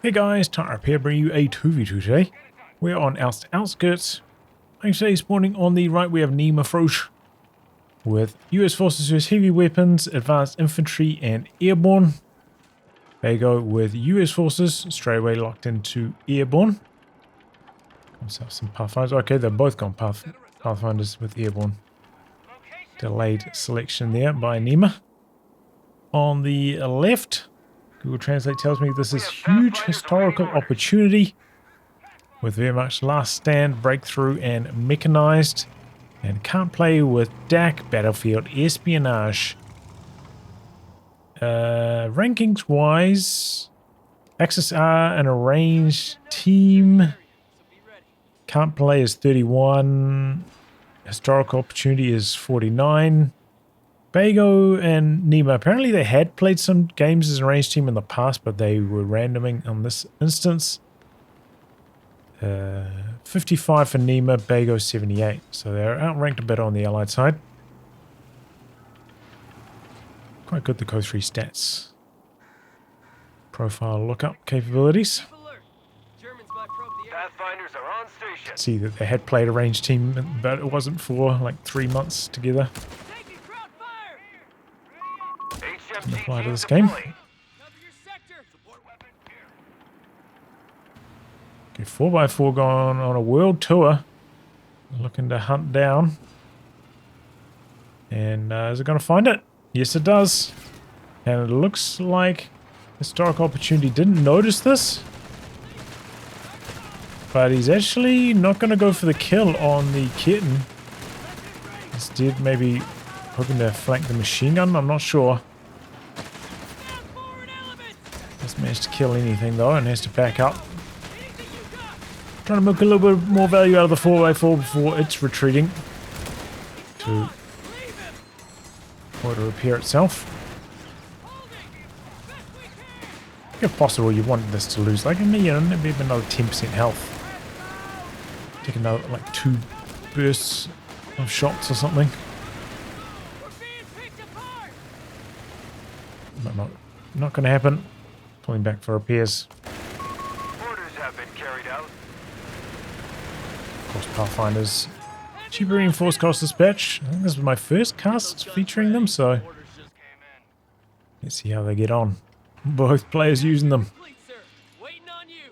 Hey guys, tightrope here, bringing you a 2v2 today. We're on Elst Outskirts. Like today, spawning on the right, we have Nimahrosch with US Forces who has heavy weapons, advanced infantry, and airborne. Bego with US Forces, straight away locked into airborne. Let's have some Pathfinders. Okay, they've both gone Pathfinders with airborne. Delayed selection there by Nima. On the left, Google Translate tells me this is huge historical opportunity with Wehrmacht's last stand, breakthrough, and mechanized. And can't play with DAC, battlefield, espionage. Rankings wise, Axis R and arranged team. Can't play is 31. Historical opportunity is 49. Bego and Nima, apparently they had played some games as an arranged team in the past, but they were randoming on this instance. 55 for Nima, Bego 78. So they're outranked a bit on the allied side. Quite good, the COH3 stats. Profile lookup capabilities. See that they had played a ranged team, but it wasn't for like 3 months together. Can apply to this game. Okay, 4x4 going on a world tour, looking to hunt down. And is it going to find it? Yes, it does. And it looks like historical opportunity didn't notice this. But he's actually not going to go for the kill on the kitten. Instead, maybe hoping to flank the machine gun. I'm not sure. Doesn't manage to kill anything though, and has to back up. Trying to milk a little bit more value out of the 4x4 before it's retreating to repair itself. If possible, you want this to lose like maybe another 10% health. Take another like 2 bursts of shots or something. But not going to happen. Pulling back for repairs. Orders have been carried out. Of course, Pathfinders. Cheaper reinforced cost dispatch. I think this was my first cast featuring them, so let's see how they get on. Both players using them.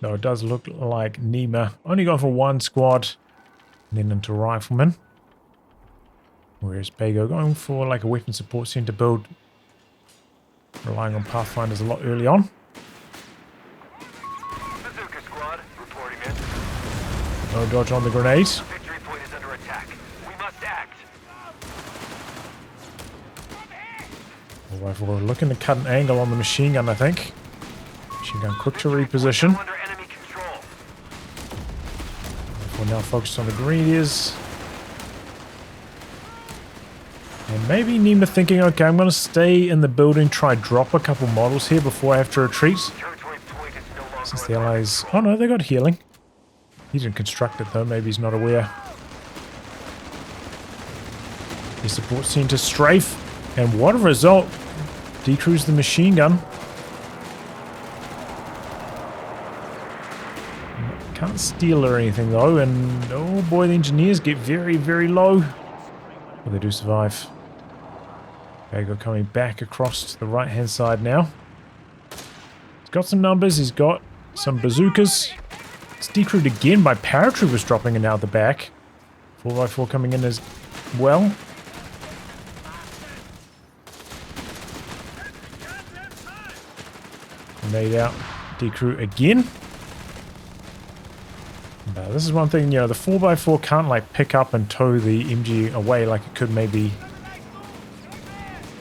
Though it does look like Nima only going for 1 squad and then into rifleman. Whereas Bego going for like a weapon support center build, relying on Pathfinders a lot early on. No dodge on the grenade. Victory point is under attack. We must act. Alright, we're looking to cut an angle on the machine gun, I think. Machine gun quick to reposition. Under enemy control. We're now focused on the grenadiers. And maybe Nima thinking, okay, I'm going to stay in the building, try drop a couple models here before I have to retreat. Territory point is no longer Since the allies... Oh no, they got healing. He didn't construct it though, maybe he's not aware. The support center strafe, and what a result! Decrews the machine gun. Can't steal or anything though, and oh boy, the engineers get very, very low. But they do survive. Bego coming back across to the right hand side now. He's got some numbers, he's got some bazookas. It's decrewed again by paratroopers dropping in out the back. 4x4 coming in as well. Grenade out. Decrew again. Now, this is one thing, you know, the 4x4 can't like pick up and tow the MG away like it could maybe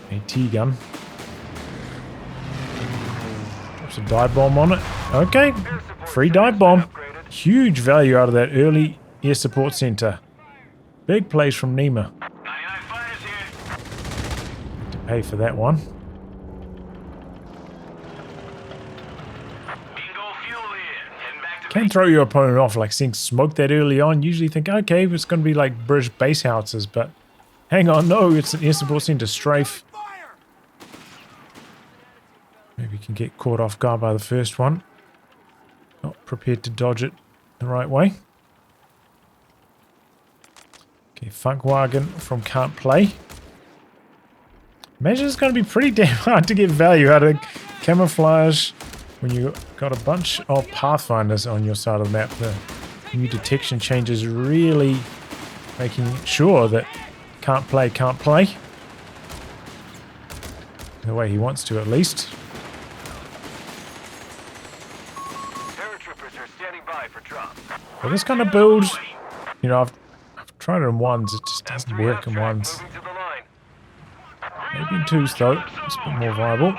a T-gun. Drops a dive bomb on it. Okay, free dive bomb. Huge value out of that early air support center. Big plays from Nima. 99 fighters here. To pay for that one. Bingo fuel in. Heading back to Can throw your opponent off, like seeing smoke that early on. Usually think, okay, it's going to be like British base houses, but hang on, no, it's an air support center strafe. Maybe you can get caught off guard by the first one. prepared to dodge it the right way. Okay, Funkwagen from Can't Play. Imagine it's going to be pretty damn hard to get value out of camouflage when you got a bunch of Pathfinders on your side of the map. The new detection changes really making sure that can't play. The way he wants to, at least. Paratroopers are standing by for drop. But this kind of build, you know, I've tried it in ones, it just doesn't M3 work in track ones. moving to the line. Maybe in twos though, it's a bit more viable.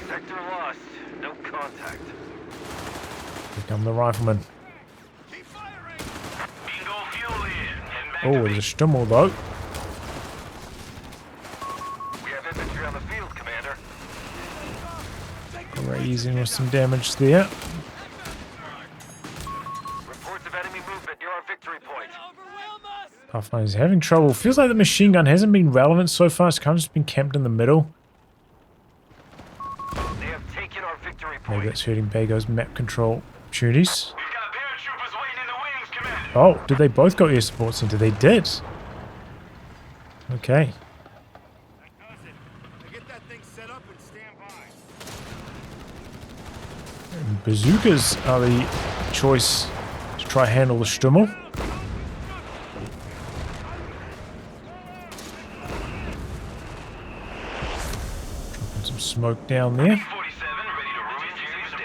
Sector lost. No contact. Here come the riflemen. Bingo fuel in. And back Oh, to there's a base. Stummel though. We have infantry on the field, Commander. Grazing with some damage there. Reports of enemy movement near our victory point. Pathfinder's having trouble. Feels like the machine gun hasn't been relevant so far. It's kind of just been camped in the middle. They have taken our victory Maybe point. that's hurting Bego's map control opportunities. We've got paratroopers waiting in the wings, Commander. Oh, did they both go air support center? They did. Okay. Get that thing set up and stand by. And bazookas are the choice to try handle the Stummel. Dropping some smoke down there. 47 ready to ruin Tuesday.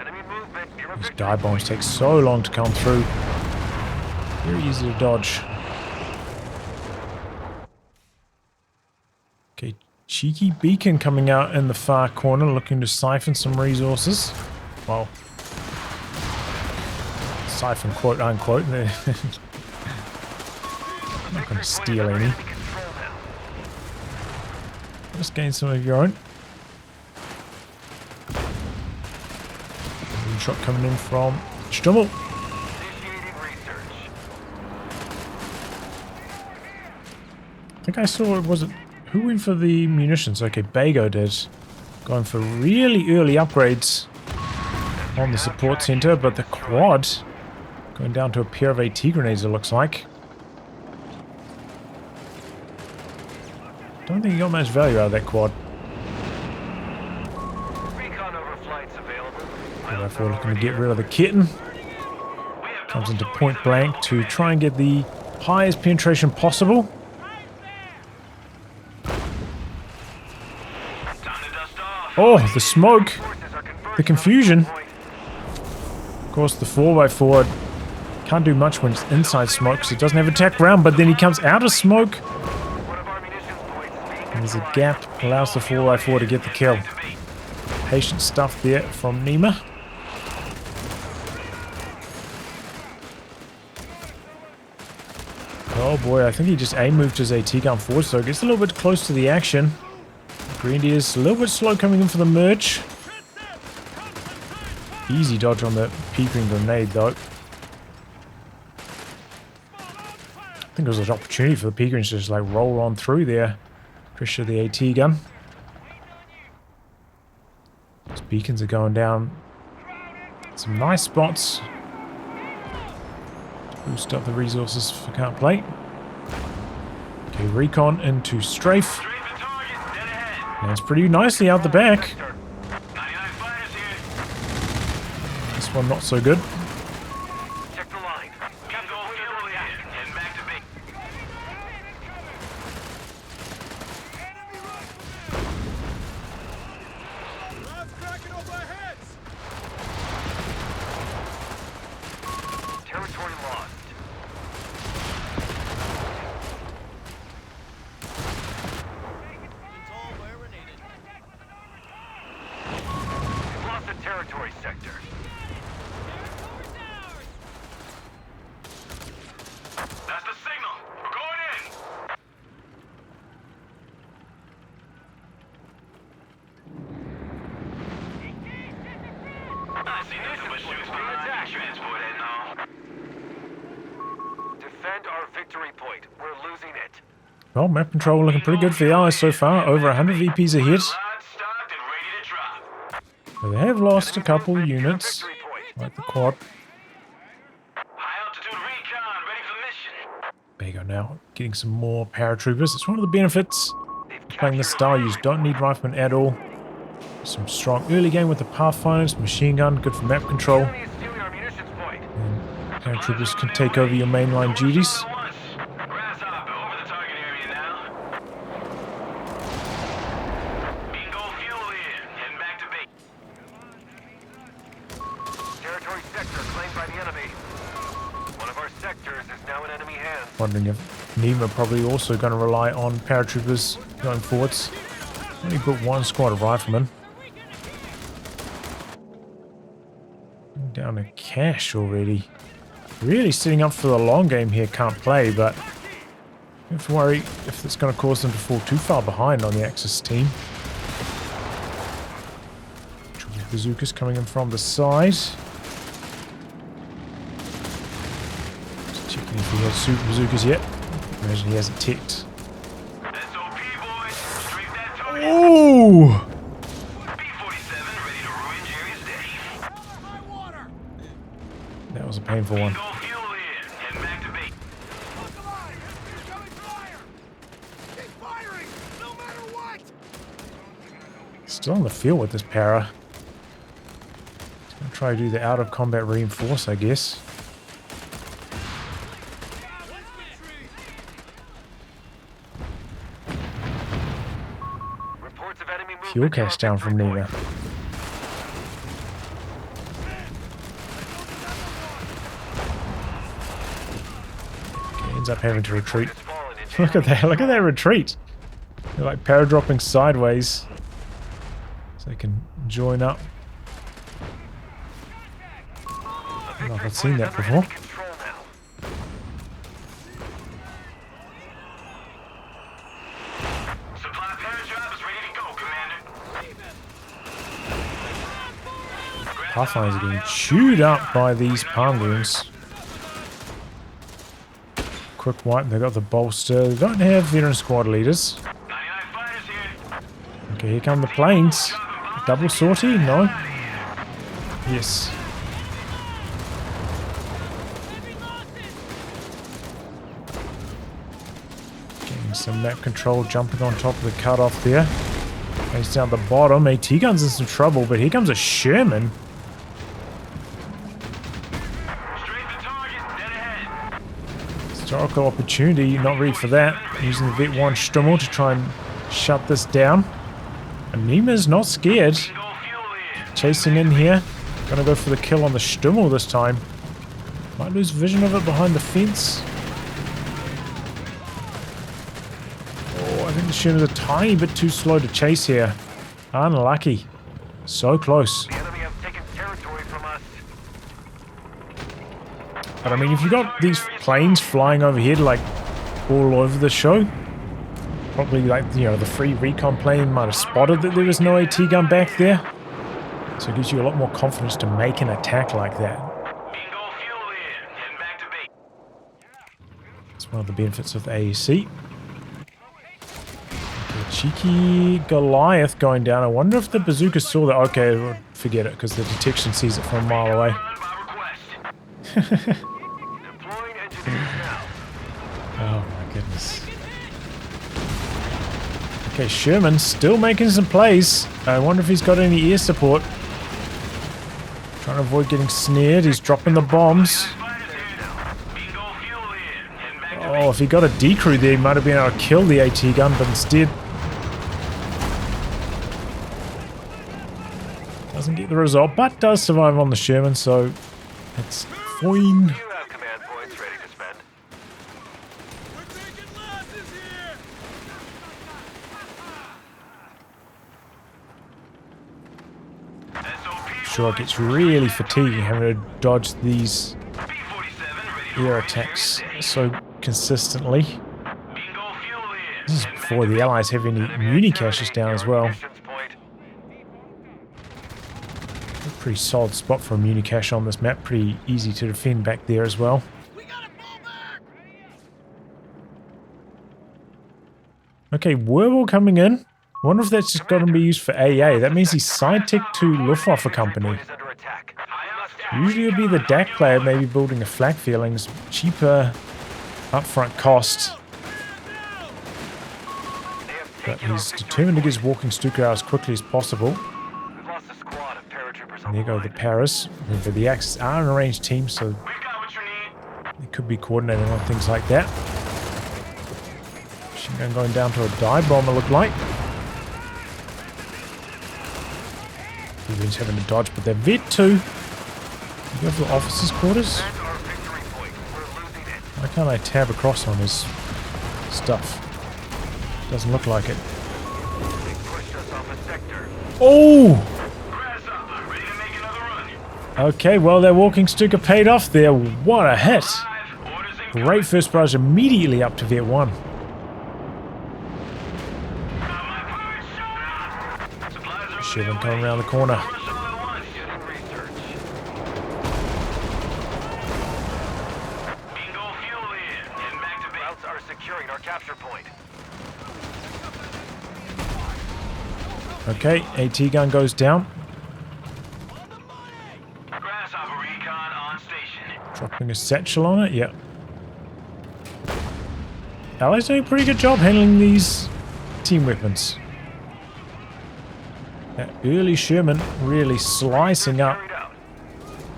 Enemy movement near our These victory dive bombs take so long to come through. Very easy to dodge. Okay, cheeky beacon coming out in the far corner, looking to siphon some resources. Well, siphon quote unquote. I'm not going to steal any. Just gain some of your own. One shot coming in from Stummel. Initiating research. I think I saw, was it, who went for the munitions? Okay, Bego did. Going for really early upgrades on the support center, but the quad going down to a pair of AT grenades, it looks like. Don't think he got much value out of that quad. Recon overflights available. Therefore, looking to get rid of the kitten. Comes into point blank to try and get the highest penetration possible. Oh, the smoke, the confusion. Of course, the 4x4 can't do much when it's inside smoke because it doesn't have attack round, but then he comes out of smoke. And there's a gap, allows the 4x4 to get the kill. Patient stuff there from Nima. Oh boy, I think he just moved his AT gun forward, so it gets a little bit close to the action. Grenadier's a little bit slow coming in for the merge. Easy dodge on the peeping grenade though. I think it was an opportunity for the Peagrins to just like roll on through there. Pressure the AT gun. These beacons are going down some nice spots. Boost up the resources for Can't Play. Okay, recon into strafe. Lands pretty nicely out the back. This one not so good. Check the line. And back to base. Territory lost. We've lost the territory sector. That's the signal. We're going in. I see nothing but shoes behind transport and all. Defend our victory point. We're losing it. Well, map control looking pretty good for the Allies so far. Over 100 VPs ahead. Rod stocked and ready to drop. So they have lost a couple units, Victory point. like the quad. High altitude recon, ready for mission. Bego now getting some more paratroopers. It's one of the benefits They've of playing this captured style. You Harvard. just don't need riflemen at all. Some strong early game with the Pathfinders, machine gun, good for map control. Enemy is stealing our munitions point. And paratroopers can take over your mainline duties. Grasshopper over the target area now. Bingo fuel in. Heading back to base. Territory sector claimed by the enemy. One of our sectors is now in enemy hands. Wondering if Nima probably also going to rely on paratroopers going forwards. Only put one squad of riflemen. Down a cash already. Really setting up for the long game here. Can't play, but you have to worry if it's going to cause them to fall too far behind on the Axis team. Triple bazookas coming in from the side. Just checking if he has super bazookas yet. Imagine he hasn't ticked. SOP boys, straight that target. Oh! B-47 ready to ruin Jerry's day. That was a painful one. Bingo fuel in. Heading back to base. Still on the field with this para. He's going to try to do the out of combat reinforce, I guess. Reports of enemy movement. Fuel cache down from Nima. Okay, ends up having to retreat. Look at that retreat. They're like para-dropping sideways. So they can join up. I don't know if I've seen that before. Supply paratrap is ready to go, Commander. Pathfinders are getting chewed up by these palm goons. Quick wipe, they got the bolster. They don't have veteran squad leaders. 99 fighters here. Okay, here come the planes. Double sortie? No. Yes. Getting some map control, jumping on top of the cutoff there. He's down the bottom. AT gun's in some trouble, but here comes a Sherman. Straight to target, dead ahead. Historical opportunity, not ready for that. Using the Vet 1 Stummel to try and shut this down. And Nima's not scared. Bingo fuel in. Chasing in here. Gonna go for the kill on the Stummel this time. Might lose vision of it behind the fence. Oh, I think the Sherman's a tiny bit too slow to chase here. Unlucky. So close. The enemy have taken territory from us. But I mean, if you got these planes flying overhead like all over the show, probably like, you know, the free recon plane might have spotted that there was no AT gun back there. So it gives you a lot more confidence to make an attack like that. Bingo fuel in. Heading back to base. It's one of the benefits of the AEC. Okay, cheeky Goliath going down. I wonder if the bazooka saw that. Okay, well, forget it, because the detection sees it from a mile away. By request. Deploying engineers now. Oh my goodness. Okay, Sherman still making some plays. I wonder if he's got any air support. Trying to avoid getting snared. He's dropping the bombs. Fighters here now. Bingo fuel in. Heading back to Oh, if he got a decrew there, he might have been able to kill the AT gun, but instead doesn't get the result, but does survive on the Sherman, so it's fine. You have command points ready to spend. Sure, it gets really fatiguing having to dodge these B-47 ready air attacks so consistently. Bingo fuel in. This is before the Allies have any muni caches down as well. A pretty solid spot for a muni cache on this map. Pretty easy to defend back there as well. Okay, Werble coming in. wonder if that's just going to be used for AA. That means he's side-tech to Luftwaffe company. Is under attack. Usually it would be the DAC player maybe building a flak feelings. Cheaper upfront cost. But he's determined to get his walking Stuka out as quickly as possible. We've lost a squad of paratroopers on And there go the Paris. Remember, the Axis are an arranged team, so they could be coordinating on things like that. Machine gun going down to a dive bomb, it looked like. Everyone's having to dodge, but they're vet too. You go for the officers' quarters? That's our victory point. We're losing it. Why can't I tab across on his stuff? Doesn't look like it. They pushed us off a sector. Oh! Grasshopper, ready to make another run. Okay, well, their walking Stuka paid off there. What a hit! Orders in Great first barrage immediately up to Vet 1. Shivan coming around the corner. Getting research. Bingo fuel in. Getting back to base. Routes are securing our capture point. Okay, AT gun goes down. Grasshopper recon on station. Dropping a satchel on it, yep. Allies doing a pretty good job handling these team weapons. That early Sherman really slicing up Carried out.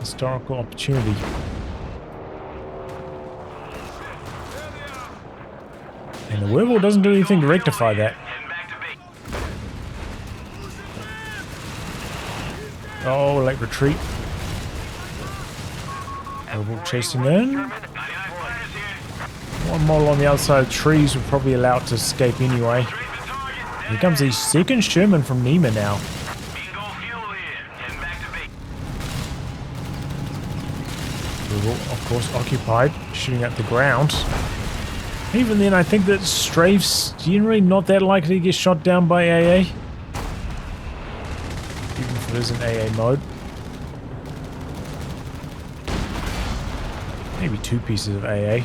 historical opportunity. And the Werewolf doesn't do anything to rectify that. Getting back to base. Oh, late retreat. Werewolf chasing in. One model on the outside of the trees will probably allow it to escape anyway. Here comes the second Sherman from Nima now. Bingo fuel in. Getting back to base. Werewolf, of course, occupied, shooting at the ground. Even then, I think that Strafe's generally not that likely to get shot down by AA. Even if it is in AA mode. Maybe two pieces of AA.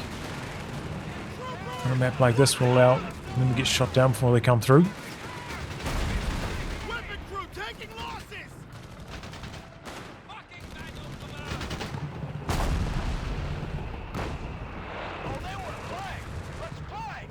On a map like this will allow them to get shot down before they come through. Weapon crew taking losses! Fucking Bego, come out! Oh, they were playing! Let's play!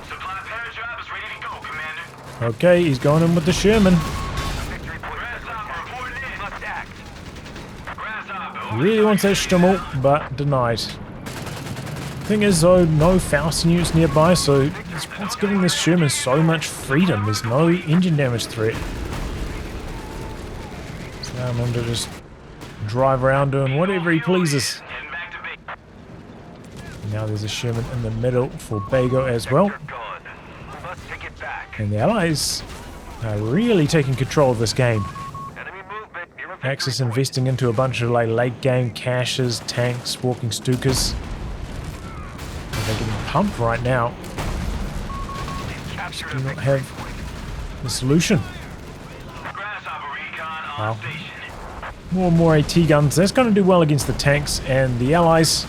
Supply parajob is ready to go, Commander. Okay, he's going in with the Sherman. Victory point. Grasshopper reporting in. Must act. Grasshopper. Really wants that Stummel, but denied. Thing is though, no Faust units nearby, so it's what's giving this Sherman so much freedom. There's no engine damage threat. So I'm going to just drive around doing whatever he pleases. Getting back to base. Now there's a Sherman in the middle for Bego as well. Sector gone. We must take it back. And the Allies are really taking control of this game. Enemy movement near a victory Axis point. investing into a bunch of like late game caches, tanks, walking Stukas. And they're getting pumped right now. Captured Do a not victory have point. the solution. Grasshopper recon on Wow. station. More and more AT guns. That's going to do well against the tanks and the Allies.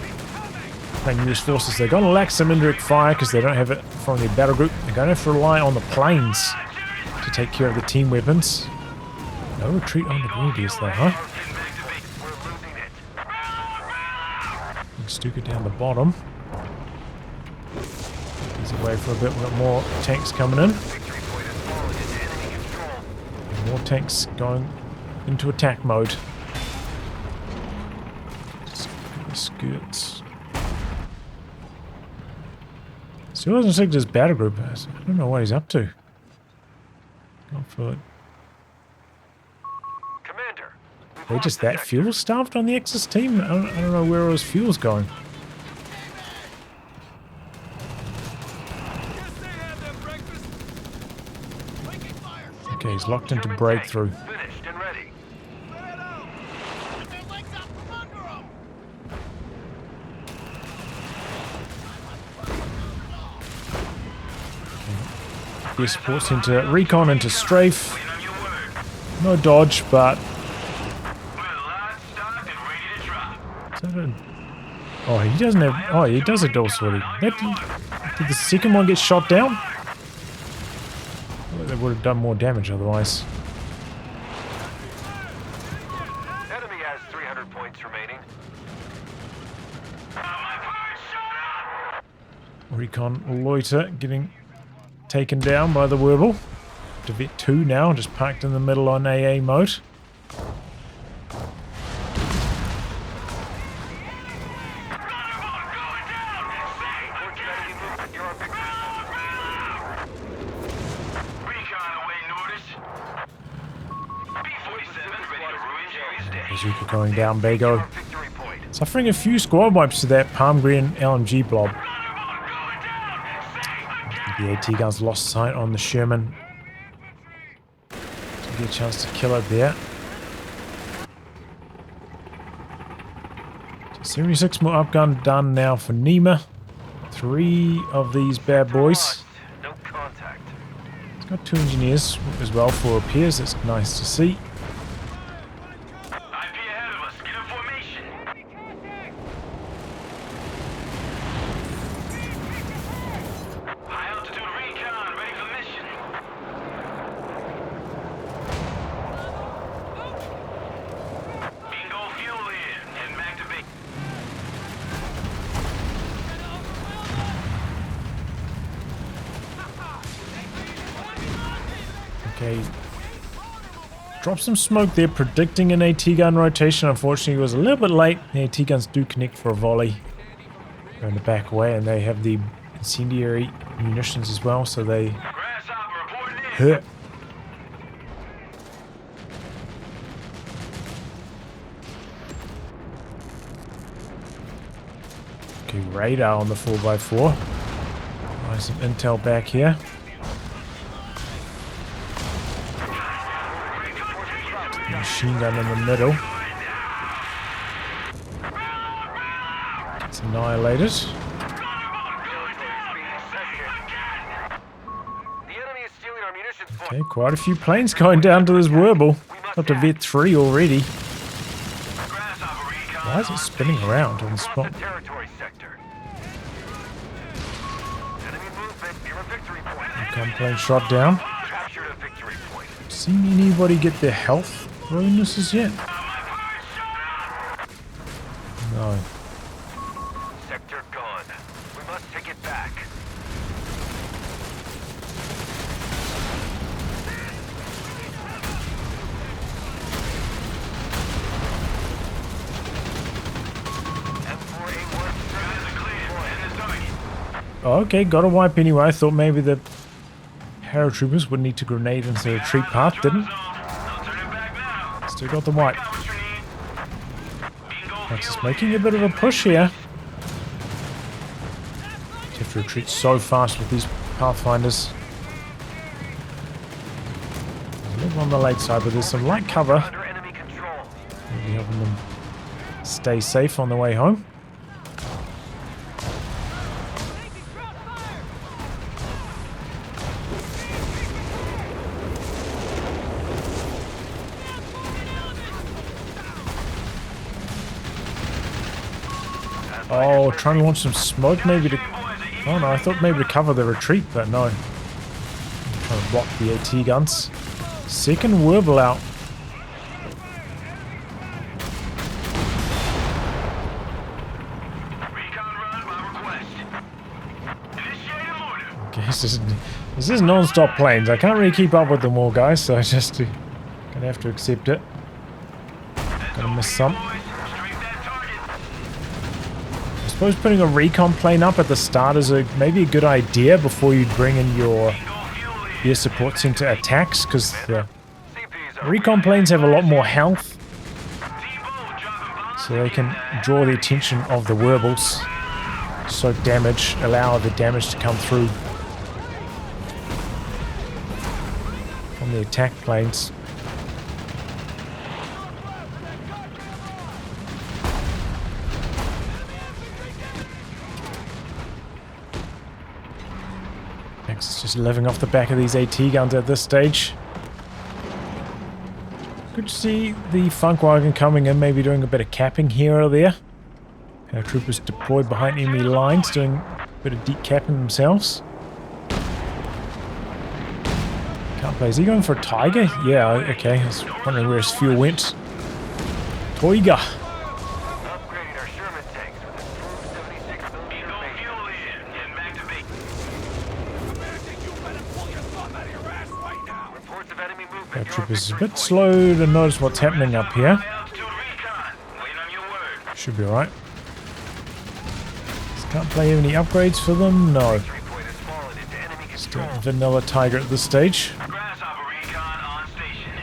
Playing US forces, they're going to lack some indirect fire because they don't have it from their battle group. They're going to have to rely on the planes to take care of the team weapons. No retreat on the Grenadiers though, huh? Getting back to base. We're losing it. Stuka down the bottom. He's away for a bit. We've got more tanks coming in. Victory point has fallen into enemy control. And more tanks going into attack mode. Skirts. Still doesn't think this battle group has. I don't know what he's up to. Going for it. Commander. we've They lost just the that sector. fuel starved on the Axis team? I don't know where all his fuel's going. Guess they had their breakfast. Taking fire! Okay, he's locked into German breakthrough. tank finished and ready. Clear it out! Get their legs out from under them! He supports into recon into strafe. Wait on your word. No dodge, but We're alive Oh, he doesn't have... Oh, he does a dual swording. Did the second one get shot down? Well, they would have done more damage otherwise. Enemy has 300 points remaining. Recon loiter getting taken down by the Werble. Vet 2 now, just parked in the middle on AA mode. Bazooka going down, Bego. Suffering a few squad wipes to that palm green LMG blob. The AT guns lost sight on the Sherman. Didn't get a chance to kill it there. 76 more upgun done now for Nima. 3 of these bad boys. No contact. It's got 2 engineers as well for repairs. That's nice to see. Okay. Drop some smoke there, predicting an AT gun rotation. Unfortunately, it was a little bit late. The AT guns do connect for a volley. They're in the back away, and they have the incendiary munitions as well, so they hurt. Okay, radar on the 4x4. Nice, some intel back here. Machine gun in the middle. Gets annihilated. Okay, quite a few planes going down to this Werble. Up to Vet 3 already. Why is it spinning around on the spot? Come plane shot down. Seen anybody get their health bonuses yet? No. Sector gone. We must take it back. Oh, okay, got a wipe anyway. I thought maybe the paratroopers would need to grenade into the retreat path. Didn't. Still got the wipe. That's making a bit of a push here. You have to retreat so fast with these Pathfinders. A little on the late side, but there's some light cover. Maybe helping them stay safe on the way home. Oh, trying to launch some smoke maybe to... Oh no, I thought maybe to cover the retreat, but no. Trying to block the AT guns. Second Werble out. Okay, this is non-stop planes. I can't really keep up with them all, guys, so I just gonna have to accept it. Gonna miss some. I suppose putting a recon plane up at the start is maybe a good idea before you bring in your air support center attacks, because the recon planes have a lot more health, so they can draw the attention of the Werbles, so allow the damage to come through from the attack planes. It's just living off the back of these AT guns at this stage. Good to see the Funkwagen coming in, maybe doing a bit of capping here or there. Troopers deployed behind enemy lines, doing a bit of decapping themselves. Can't play. Is he going for a Tiger? Yeah, okay. I was wondering where his fuel went. Tiger. Upgrading our Sherman tanks with improved 76mm fuel in. Getting back to base. Commander, you better pull your thumb out of your ass right now. Reports of enemy movement. Troopers a bit slow to notice what's happening up here. Altitude recon. Waiting on your word. Should be alright. Can't play any upgrades for them? No. Victory point has fallen into enemy Still control. vanilla Tiger at this stage. Grasshopper recon on station.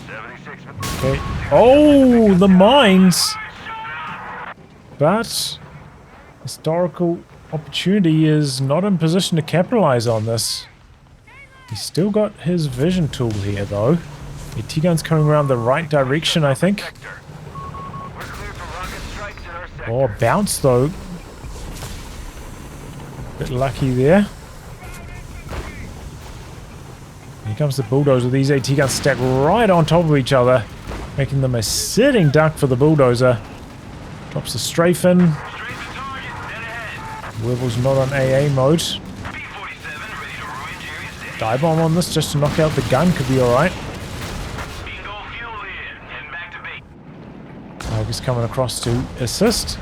76. Okay. Oh, the mines! But historical opportunity is not in position to capitalize on this. He's still got his vision tool here, though. The T-gun's coming around the right direction, I think. We're cleared for rocket strikes in our sector. Oh, bounce, though. Bit lucky there. Here comes the bulldozer. These AT guns stack right on top of each other, making them a sitting duck for the bulldozer. Drops the strafe in. Wervel's not on AA mode. Dive bomb on this just to knock out the gun could be alright. Tiger's coming across to assist.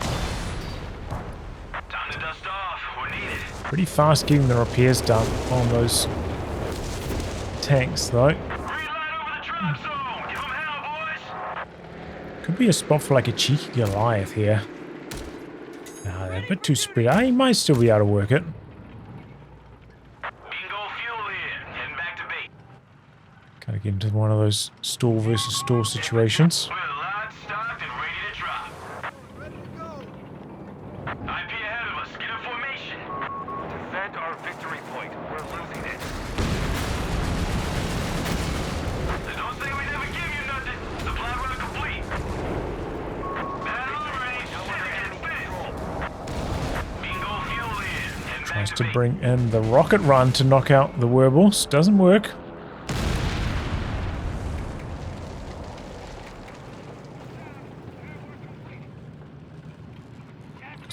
Pretty fast getting the repairs done on those tanks though. Could be a spot for like a cheeky Goliath here. Nah, they're a bit too spread out. He might still be able to work it. Gotta get into one of those store versus store situations. Defend our victory point. We're losing it. Don't say we never give you nothing. Supply run complete. Battle range. Bingo fuel in. Tries to bring in the rocket run to knock out the werewolves. Doesn't work.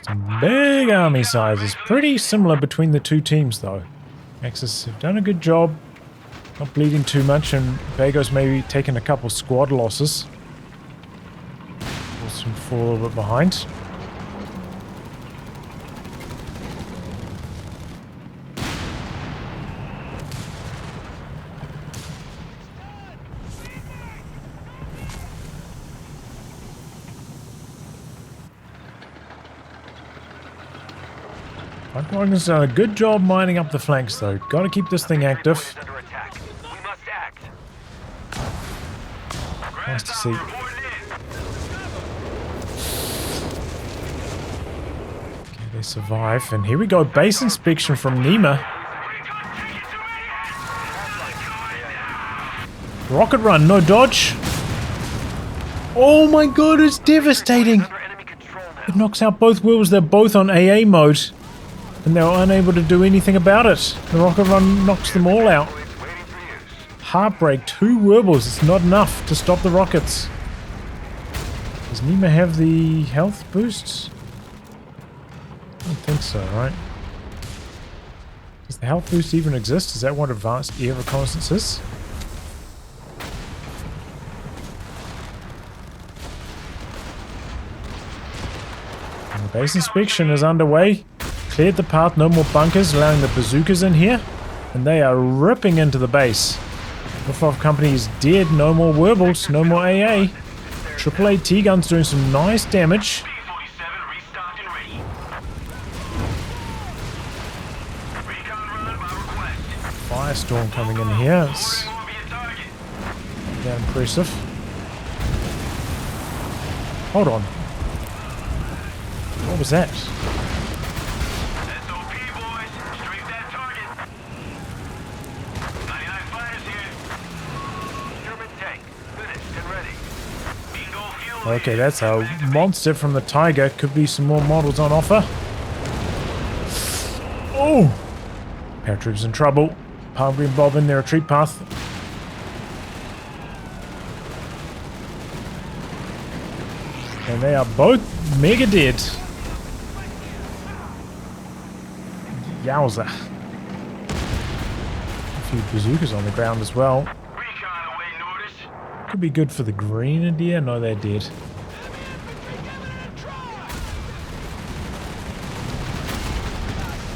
Some big army sizes. Pretty similar between the two teams though. Axis have done a good job. Not bleeding too much, and Bego's maybe taken a couple squad losses. Will soon fall a little bit behind. Morgan's done a good job mining up the flanks though. Gotta keep this thing active. Under attack. We must act. Nice to see. Okay, they survive. And here we go. Base inspection from Nima. Rocket run, no dodge. Oh my god, it's devastating. Under enemy control now. It knocks out both wheels. They're both on AA mode. And they're unable to do anything about it. The rocket run knocks them all out. Waiting for use. Heartbreak, 2 werewolves. It's not enough to stop the rockets. Does Nima have the health boosts? I don't think so, right? Does the health boost even exist? Is that what advanced air reconnaissance is? And the base inspection is underway. Cleared the path, no more bunkers, allowing the bazookas in here. And they are ripping into the base. Luftwaffe Company is dead, no more werewolves, no more AA. Triple AT guns doing some nice damage. Firestorm coming in here. It's that impressive. Hold on. What was that? Okay, that's a monster from the Tiger. Could be some more models on offer. Oh! Paratroopers in trouble. Palm Green Bob in their retreat path. And they are both mega dead. Yowza. A few bazookas on the ground as well. Recon away notice. Could be good for the Grenadier. No, they're dead.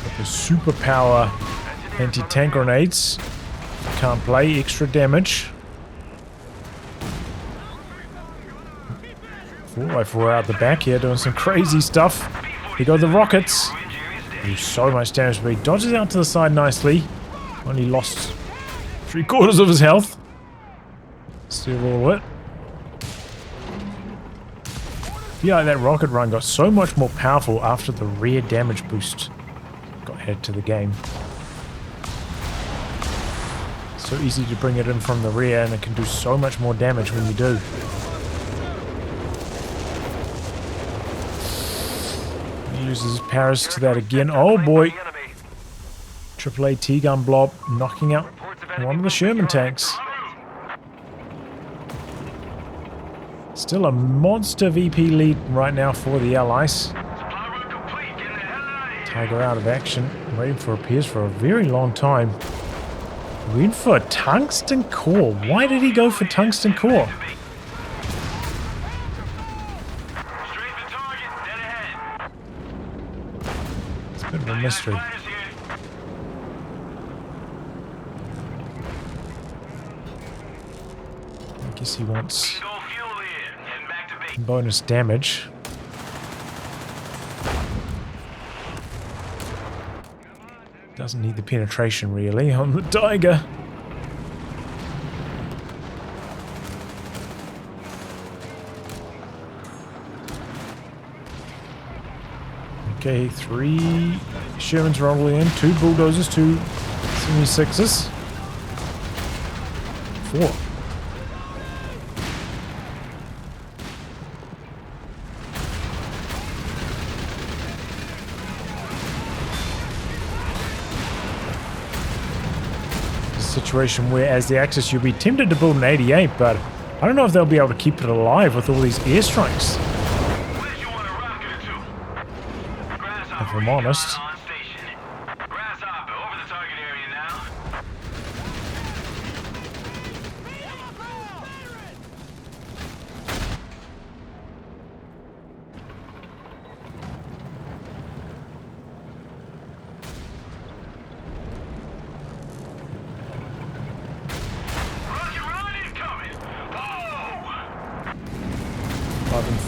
Got the superpower anti-tank grenades. Can't play. Extra damage. 4x4 out the back here doing some crazy stuff. Here go the rockets. Do so much damage, but he dodges out to the side nicely. Only lost 3/4 of his health. Still all of it. Feel like that rocket run got so much more powerful after the rear damage boost got added to the game. So easy to bring it in from the rear, and it can do so much more damage when you do. He uses his powers to that again. Oh boy! AAA T-gun blob knocking out one of the Sherman tanks. Still a monster VP lead right now for the Allies. Tiger out of action, waiting for repairs for a very long time. Went for a tungsten core. Why did he go for tungsten core? It's a bit of a mystery. I guess he wants bonus damage. Doesn't need the penetration really on the Tiger. Okay, 3 Shermans rolling in, 2 bulldozers, 2 76s, 4. Situation where as the Axis you'll be tempted to build an 88, but I don't know if they'll be able to keep it alive with all these airstrikes. If I'm honest.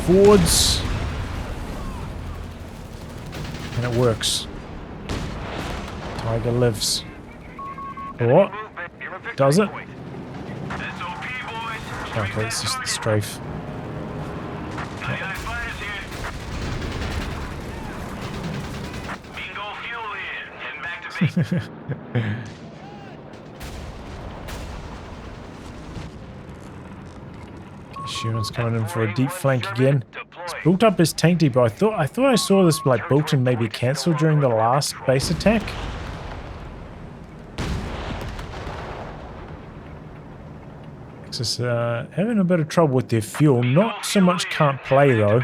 Forwards, and it works. Tiger lives. What? Does it? Okay, it's just the strafe. Sherman's coming in for a deep flank again. He's built up his tank depot. I thought I saw this like built and maybe cancelled during the last base attack. Axis having a bit of trouble with their fuel. Not so much can't play though.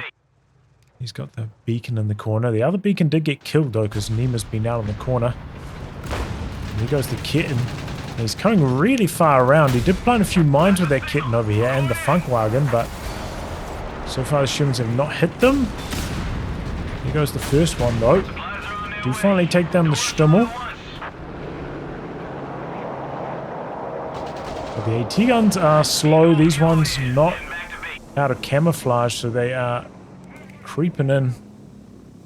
He's got the beacon in the corner. The other beacon did get killed though because Nima's been out in the corner. And here goes the kitten. He's coming really far around. He did plant a few mines with that kitten over here and the funk wagon, but so far the Shermans have not hit them. Here goes the first one though. Do finally take down the Stummel. But the AT guns are slow. These ones not out of camouflage, so they are creeping in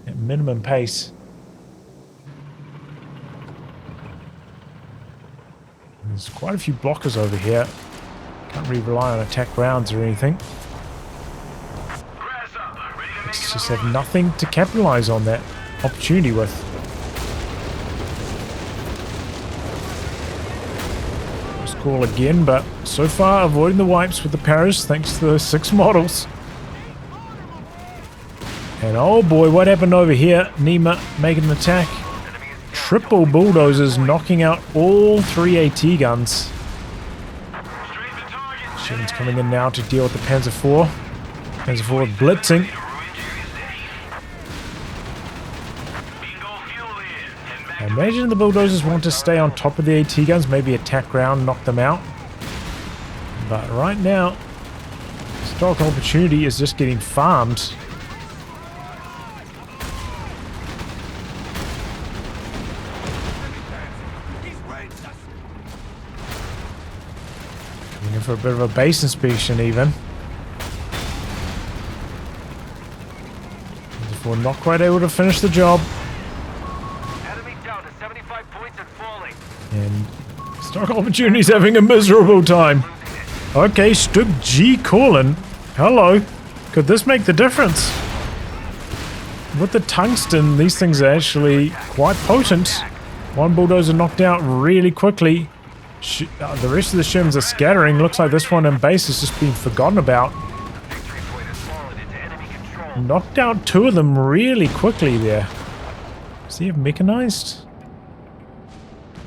at minimum pace. There's quite a few blockers over here. Can't really rely on attack rounds or anything. Let's just have nothing to capitalize on that opportunity with. First call again, but so far avoiding the wipes with the Paris thanks to the 6 models. And oh boy, what happened over here? Nima making an attack. Triple bulldozers knocking out all 3 AT guns. Sherman's coming in now to deal with the Panzer IV. There's a forward blitzing. I imagine the bulldozers want to stay on top of the AT guns, maybe attack ground, knock them out. But right now, stock opportunity is just getting farmed. Coming in for a bit of a base inspection even. We're not quite able to finish the job. Enemy down to 75 points and falling. And stock opportunity's having a miserable time. Okay, Stug G calling. Hello. Could this make the difference? With the tungsten, these things are actually quite potent. One bulldozer knocked out really quickly. The rest of the Shermans are scattering. Looks like this one in base has just been forgotten about. Knocked out two of them really quickly there. Does he have mechanized?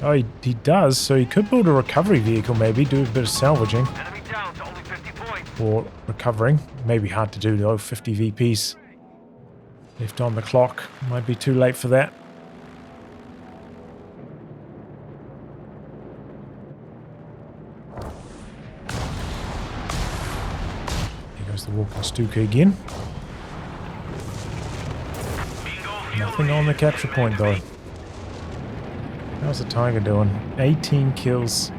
Oh, he does. So he could build a recovery vehicle maybe, do a bit of salvaging. Enemy down to only 50 points. Or recovering. Maybe hard to do though, 50 VPs left on the clock. Might be too late for that. There goes the walking Stuka again. Nothing on the capture point though. How's the Tiger doing? 18 kills.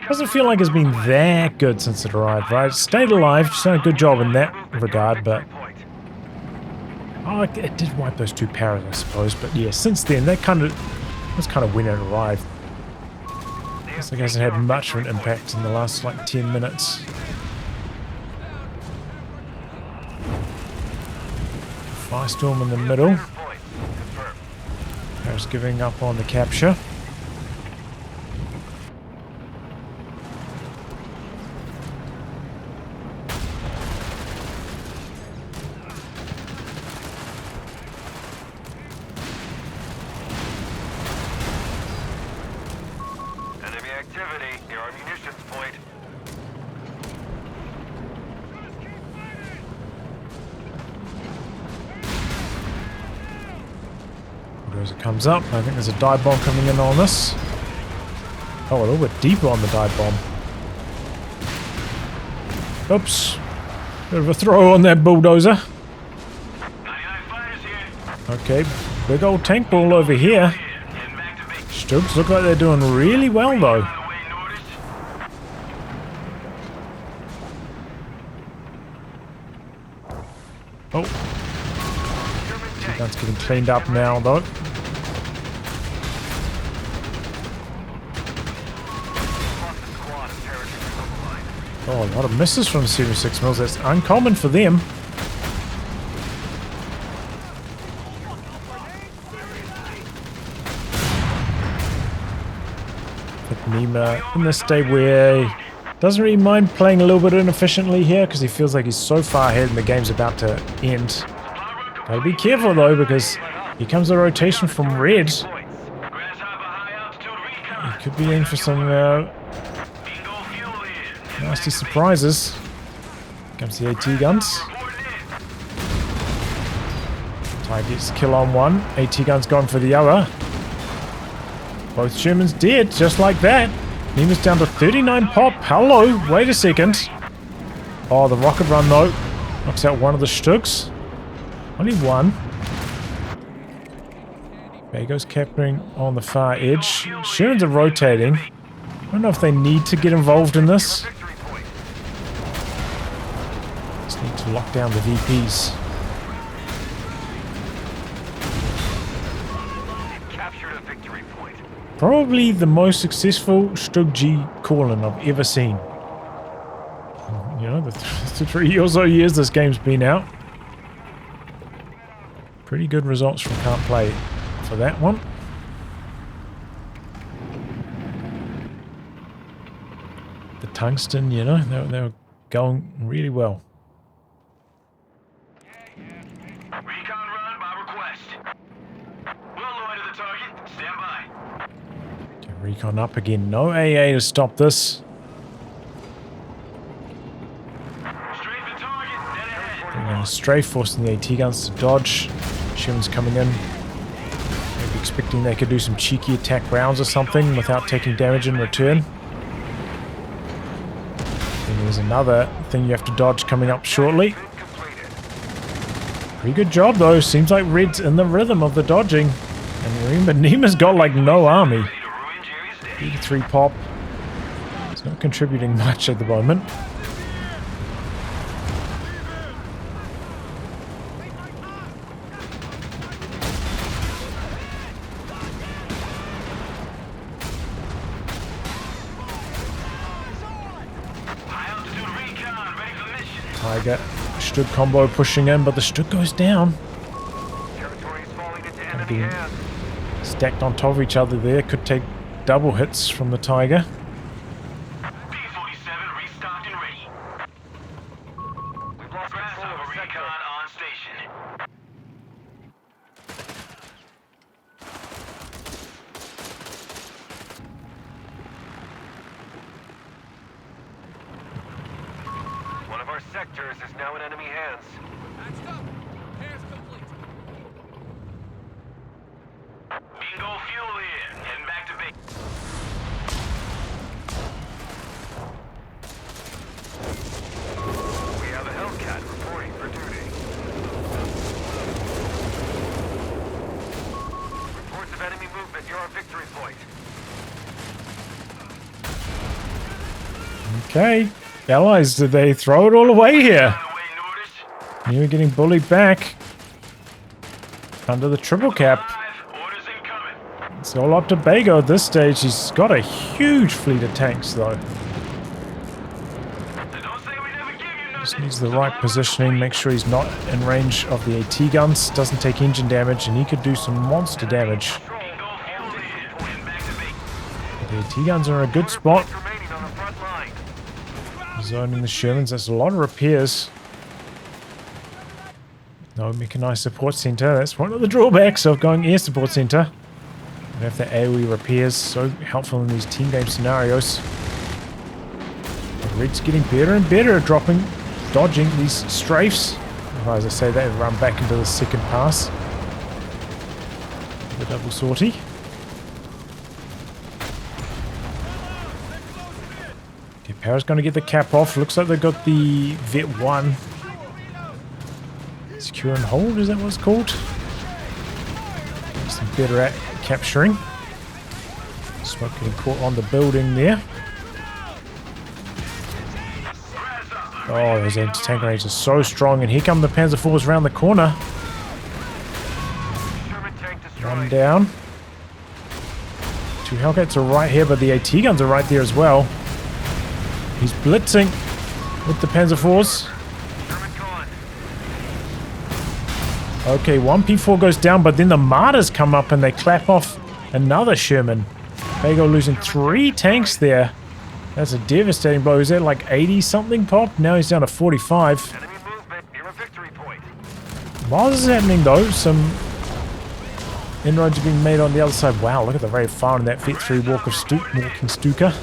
Doesn't feel like it's been that good since it arrived, right? It stayed alive, just done a good job in that regard, but... Oh, it did wipe those two paras, I suppose, but yeah, since then, that's kind of when it arrived. Looks like it hasn't had much of an impact in the last, like, 10 minutes. Firestorm in the middle. Paras giving up on the capture. As it comes up, I think there's a dive bomb coming in on this. Oh, a little bit deeper on the dive bomb. Oops. Bit of a throw on that bulldozer. Okay, big old tank ball over here. Stokes look like they're doing really well though. Oh. That's getting cleaned up now though. Oh, a lot of misses from 76 mils. That's uncommon for them. But Nima in this state where he doesn't really mind playing a little bit inefficiently here because he feels like he's so far ahead and the game's about to end. Gotta be careful though because here comes a rotation from red. He could be in for some nasty surprises. Comes the AT guns. Ty gets kill on one. AT guns gone for the other. Both Shermans dead, just like that. Nima's down to 39 pop. Hello, wait a second. Oh, the rocket run though. Knocks out one of the Stugs. Only one. Bego's capturing on the far edge. Shermans are rotating. I don't know if they need to get involved in this. Just need to lock down the VPs. Probably the most successful Stug G calling I've ever seen. You know, the 3 or so years this game's been out. Pretty good results from Can't Play for that one. The tungsten, you know, they were going really well. Recon run by request. We'll loiter the target. Stand by. Okay, recon up again. No AA to stop this. Straight for target. Dead ahead. Bring strafe, forcing the AT guns to dodge. Sherman's coming in. Maybe expecting they could do some cheeky attack rounds or something without taking damage in return. And there's another thing you have to dodge coming up shortly. Pretty good job though. Seems like Red's in the rhythm of the dodging. And remember, Nima's got like no army. 83 pop. It's not contributing much at the moment. Tiger, Stug combo pushing in, but the Stug goes down. Being stacked on top of each other there. Could take double hits from the Tiger. B-47 restocked and ready. We've lost control of recon on station. One of our sectors is now in enemy hands. Patched up. Repairs complete. Bingo fuel in. Heading back to base. We have a Hellcat reporting for duty. Reports of enemy movement near our victory point. Okay. Allies, did they throw it all away here? You were getting bullied back. Under the triple cap. It's all up to Bego at this stage. He's got a huge fleet of tanks though. Just needs the right positioning, make sure he's not in range of the AT guns, doesn't take engine damage, and he could do some monster damage. The AT guns are in a good spot. Zoning the Shermans, that's a lot of repairs. No mechanized support center, that's one of the drawbacks of going air support center. You have the AoE repairs, so helpful in these team game scenarios. Red's getting better and better at dodging these strafes. As I say that, run back into the second pass. The double sortie. Okay, Para's going to get the cap off. Looks like they've got the Vet 1. Secure and hold, is that what it's called? Makes them better at capturing. Smoke getting caught on the building there. Oh, those anti-tank grenades are so strong, and here come the Panzer IVs around the corner. One down. Two Hellcats are right here, but the AT guns are right there as well. He's blitzing with the Panzer IVs. Okay, one P4 goes down, but then the Martyrs come up and they clap off another Sherman. Bego losing 3 tanks there. That's a devastating blow. He's at like 80 something pop. Now he's down to 45. Enemy movement near a victory point. While this is happening though, some inroads are being made on the other side. Wow, look at the very far in that Vet 3 walking Stuka.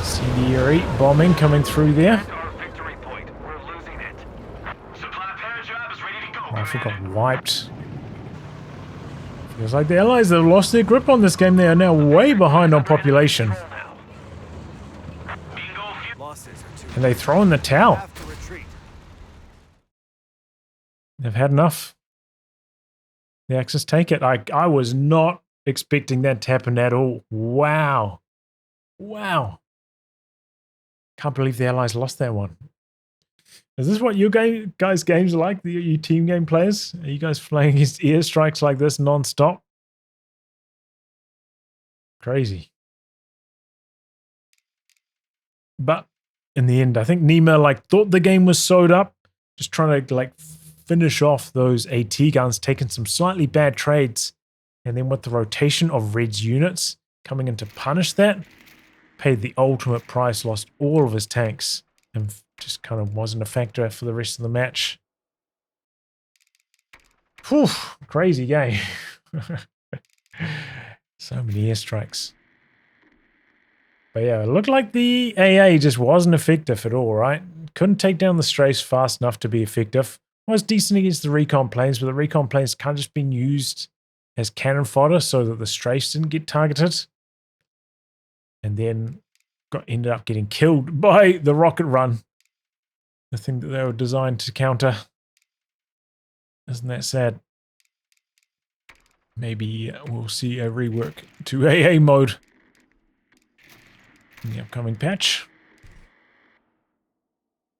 CD8 bombing coming through there. Rifle got wiped. Feels like the Allies have lost their grip on this game. They are now way behind on population. And they throw in the towel. They've had enough. The Axis take it. I was not expecting that to happen at all. Wow. Wow. Can't believe the Allies lost that one. Is this what your guys' games are like? You team game players? Are you guys playing against airstrikes like this non-stop? Crazy. But in the end, I think Nima thought the game was sewed up, just trying to finish off those AT guns, taking some slightly bad trades, and then with the rotation of Red's units coming in to punish that, paid the ultimate price, lost all of his tanks, and just kind of wasn't a factor for the rest of the match. Whew, crazy game. So many airstrikes. But yeah, it looked like the AA just wasn't effective at all, right? Couldn't take down the strafe fast enough to be effective. Was decent against the recon planes, but the recon planes kind of just been used as cannon fodder so that the strafes didn't get targeted. And then ended up getting killed by the rocket run. The thing that they were designed to counter. Isn't that sad? Maybe we'll see a rework to AA mode in the upcoming patch.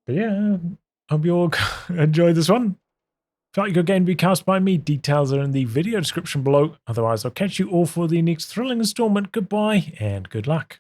But yeah, hope you all enjoyed this one. Felt like your game to be cast by me. Details are in the video description below. Otherwise, I'll catch you all for the next thrilling installment. Goodbye and good luck.